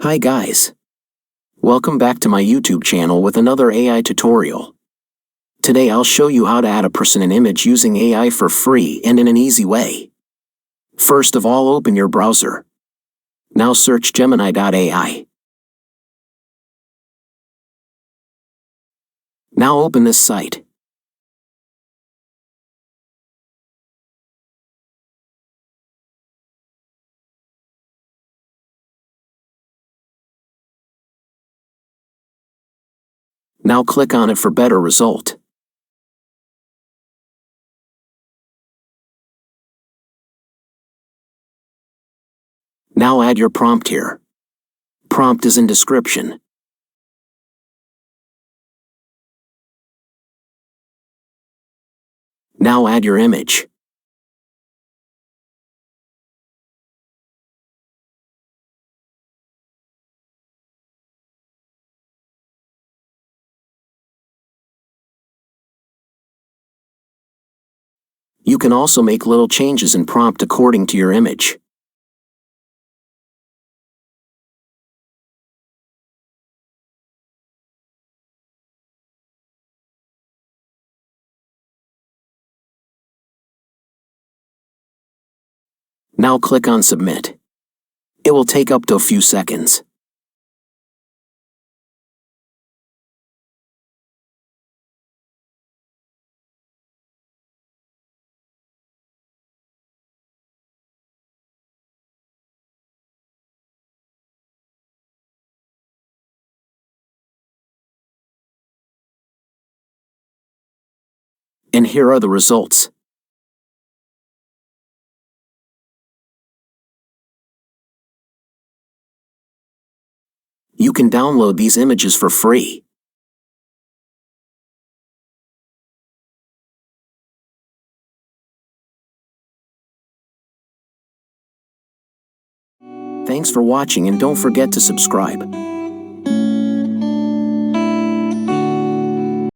Hi guys. Welcome back to my YouTube channel with another AI tutorial. Today I'll show you how to add a person and image using AI for free and in an easy way. First of all, open your browser. Now search Gemini.ai. Now open this site. Now click on it for better result. Now add your prompt here. Prompt is in description. Now add your image. You can also make little changes in prompt according to your image. Now click on Submit. It will take up to a few seconds. And here are the results. You can download these images for free. Thanks for watching and don't forget to subscribe.